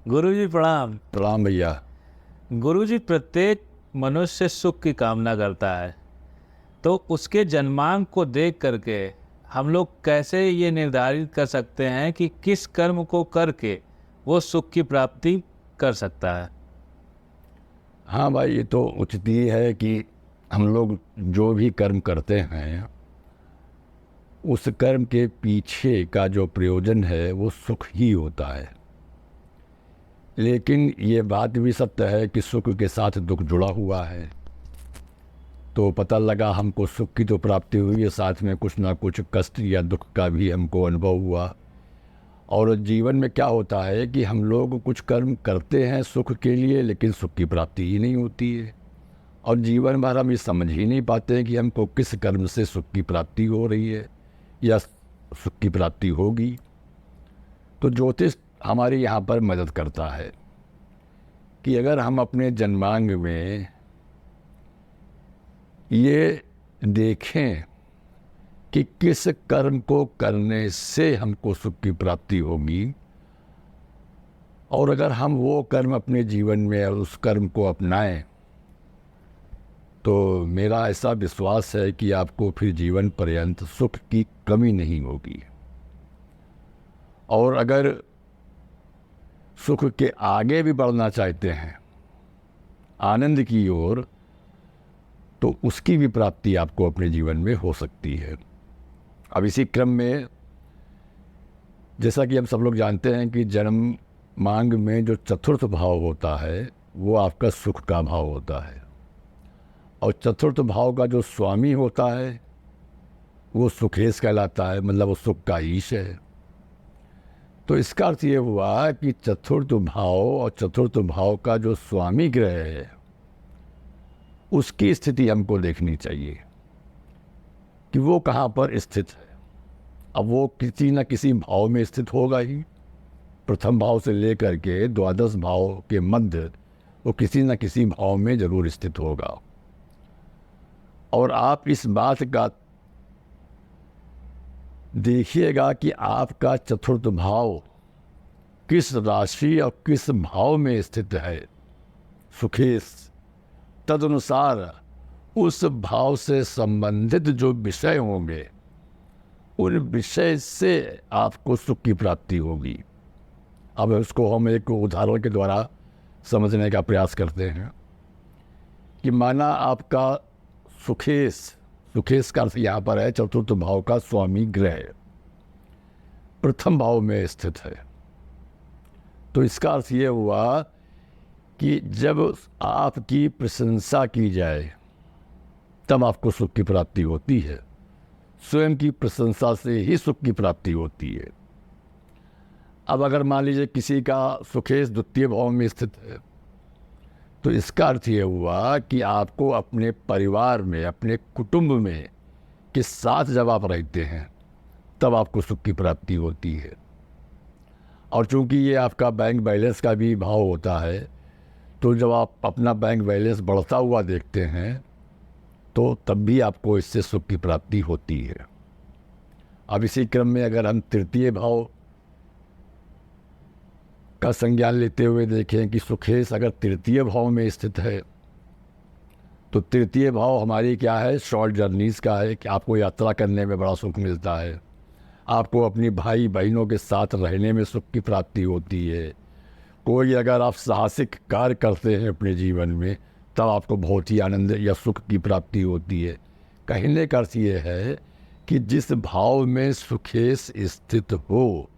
गुरुजी प्रणाम। प्रणाम भैया। गुरुजी, प्रत्येक मनुष्य सुख की कामना करता है, तो उसके जन्मांक को देख करके हम लोग कैसे ये निर्धारित कर सकते हैं कि किस कर्म को करके वो सुख की प्राप्ति कर सकता है? हाँ भाई, ये तो उचित ही है कि हम लोग जो भी कर्म करते हैं उस कर्म के पीछे का जो प्रयोजन है वो सुख ही होता है। लेकिन ये बात भी सत्य है कि सुख के साथ दुख जुड़ा हुआ है। तो पता लगा हमको सुख की तो प्राप्ति हुई है, साथ में कुछ ना कुछ कष्ट या दुख का भी हमको अनुभव हुआ। और जीवन में क्या होता है कि हम लोग कुछ कर्म करते हैं सुख के लिए, लेकिन सुख की प्राप्ति ही नहीं होती है। और जीवन भर हम ये समझ ही नहीं पाते हैं कि हमको किस कर्म से सुख की प्राप्ति हो रही है या सुख की प्राप्ति होगी। तो ज्योतिष हमारे यहाँ पर मदद करता है कि अगर हम अपने जन्मांग में ये देखें कि किस कर्म को करने से हमको सुख की प्राप्ति होगी, और अगर हम वो कर्म अपने जीवन में और उस कर्म को अपनाएं, तो मेरा ऐसा विश्वास है कि आपको फिर जीवन पर्यंत सुख की कमी नहीं होगी। और अगर सुख के आगे भी बढ़ना चाहते हैं, आनंद की ओर, तो उसकी भी प्राप्ति आपको अपने जीवन में हो सकती है। अब इसी क्रम में जैसा कि हम सब लोग जानते हैं कि जन्म मांग में जो चतुर्थ भाव होता है वो आपका सुख का भाव होता है, और चतुर्थ भाव का जो स्वामी होता है वो सुखेश कहलाता है, मतलब वो सुख का ईश है। तो इसका अर्थ ये हुआ कि चतुर्थ भाव और चतुर्थ भाव का जो स्वामी ग्रह है उसकी स्थिति हमको देखनी चाहिए कि वो कहाँ पर स्थित है। अब वो किसी न किसी भाव में स्थित होगा ही। प्रथम भाव से लेकर के द्वादश भाव के मध्य वो किसी न किसी भाव में जरूर स्थित होगा। और आप इस बात का देखिएगा कि आपका चतुर्थ भाव किस राशि और किस भाव में स्थित है सुखेश। तदनुसार उस भाव से संबंधित जो विषय होंगे उन विषय से आपको सुख की प्राप्ति होगी। अब उसको हम एक उदाहरण के द्वारा समझने का प्रयास करते हैं कि माना आपका सुखेश, सुखेश का अर्थ यहाँ पर है चतुर्थ भाव का स्वामी ग्रह प्रथम भाव में स्थित है। तो इसका अर्थ ये हुआ कि जब आपकी प्रशंसा की जाए तब आपको सुख की प्राप्ति होती है। स्वयं की प्रशंसा से ही सुख की प्राप्ति होती है। अब अगर मान लीजिए किसी का सुखेश द्वितीय भाव में स्थित है, तो इसका अर्थ ये हुआ कि आपको अपने परिवार में, अपने कुटुंब में के साथ जब आप रहते हैं तब आपको सुख की प्राप्ति होती है। और चूंकि ये आपका बैंक बैलेंस का भी भाव होता है, तो जब आप अपना बैंक बैलेंस बढ़ता हुआ देखते हैं तो तब भी आपको इससे सुख की प्राप्ति होती है। अब इसी क्रम में अगर हम तृतीय भाव का संज्ञान लेते हुए देखें कि सुखेश अगर तृतीय भाव में स्थित है, तो तृतीय भाव हमारी क्या है, शॉर्ट जर्नीज़ का है कि आपको यात्रा करने में बड़ा सुख मिलता है, आपको अपनी भाई बहनों के साथ रहने में सुख की प्राप्ति होती है। कोई अगर आप साहसिक कार्य करते हैं अपने जीवन में तब आपको बहुत ही आनंद या सुख की प्राप्ति होती है। कहने का अर्थ ये है कि जिस भाव में सुखेश स्थित हो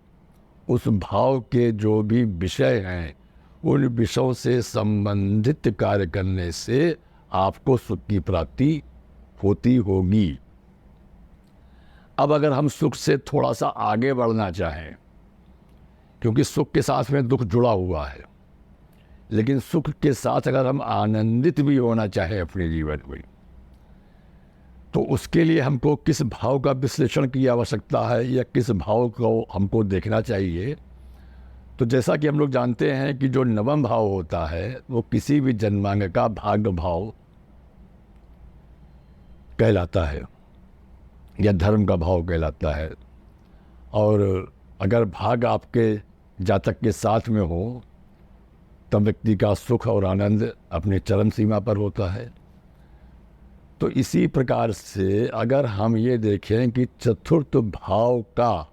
उस भाव के जो भी विषय हैं उन विषयों से संबंधित कार्य करने से आपको सुख की प्राप्ति होती होगी। अब अगर हम सुख से थोड़ा सा आगे बढ़ना चाहें, क्योंकि सुख के साथ में दुख जुड़ा हुआ है, लेकिन सुख के साथ अगर हम आनंदित भी होना चाहें अपने जीवन में, तो उसके लिए हमको किस भाव का विश्लेषण की आवश्यकता है या किस भाव को हमको देखना चाहिए। तो जैसा कि हम लोग जानते हैं कि जो नवम भाव होता है वो किसी भी जन्मांग का भाग्य भाव कहलाता है या धर्म का भाव कहलाता है। और अगर भाग आपके जातक के साथ में हो तब व्यक्ति का सुख और आनंद अपने चरम सीमा पर होता है। तो इसी प्रकार से अगर हम ये देखें कि चतुर्थ भाव का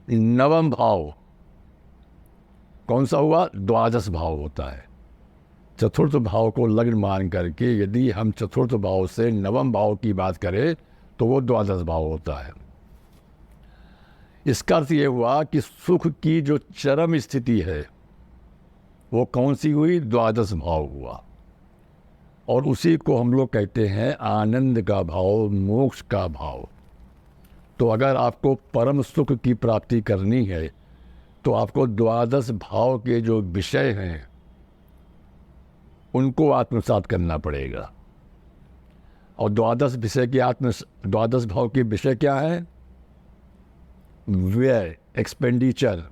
नवम भाव कौन सा हुआ, द्वादश भाव होता है। चतुर्थ भाव को लग्न मान करके यदि हम चतुर्थ भाव से नवम भाव की बात करें तो वो द्वादश भाव होता है। इसका अर्थ ये हुआ कि सुख की जो चरम स्थिति है वो कौन सी हुई, द्वादश भाव हुआ। और उसी को हम लोग कहते हैं आनंद का भाव, मोक्ष का भाव। तो अगर आपको परम सुख की प्राप्ति करनी है तो आपको द्वादश भाव के जो विषय हैं उनको आत्मसात करना पड़ेगा। और द्वादश भाव के विषय क्या है, व्यय, एक्सपेंडिचर।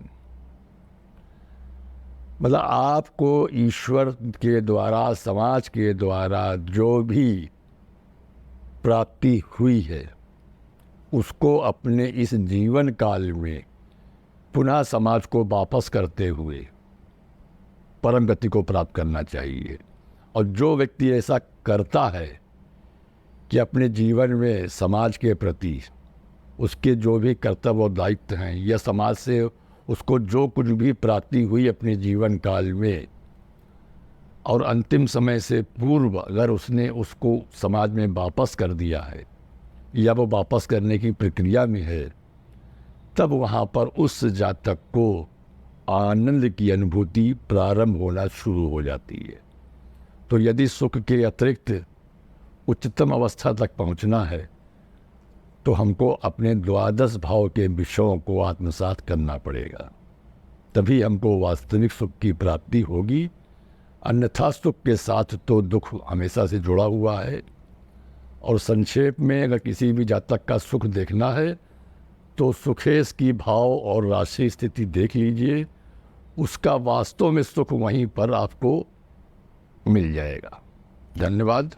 मतलब आपको ईश्वर के द्वारा, समाज के द्वारा जो भी प्राप्ति हुई है उसको अपने इस जीवन काल में पुनः समाज को वापस करते हुए परम गति को प्राप्त करना चाहिए। और जो व्यक्ति ऐसा करता है कि अपने जीवन में समाज के प्रति उसके जो भी कर्तव्य और दायित्व हैं या समाज से उसको जो कुछ भी प्राप्ति हुई अपने जीवन काल में और अंतिम समय से पूर्व अगर उसने उसको समाज में वापस कर दिया है या वो वापस करने की प्रक्रिया में है, तब वहाँ पर उस जातक को आनंद की अनुभूति प्रारंभ होना शुरू हो जाती है। तो यदि सुख के अतिरिक्त उच्चतम अवस्था तक पहुँचना है तो हमको अपने द्वादश भाव के विषयों को आत्मसात करना पड़ेगा, तभी हमको वास्तविक सुख की प्राप्ति होगी। अन्यथा सुख के साथ तो दुख हमेशा से जुड़ा हुआ है। और संक्षेप में अगर किसी भी जातक का सुख देखना है तो सुखेश की भाव और राशि स्थिति देख लीजिए, उसका वास्तव में सुख वहीं पर आपको मिल जाएगा। धन्यवाद।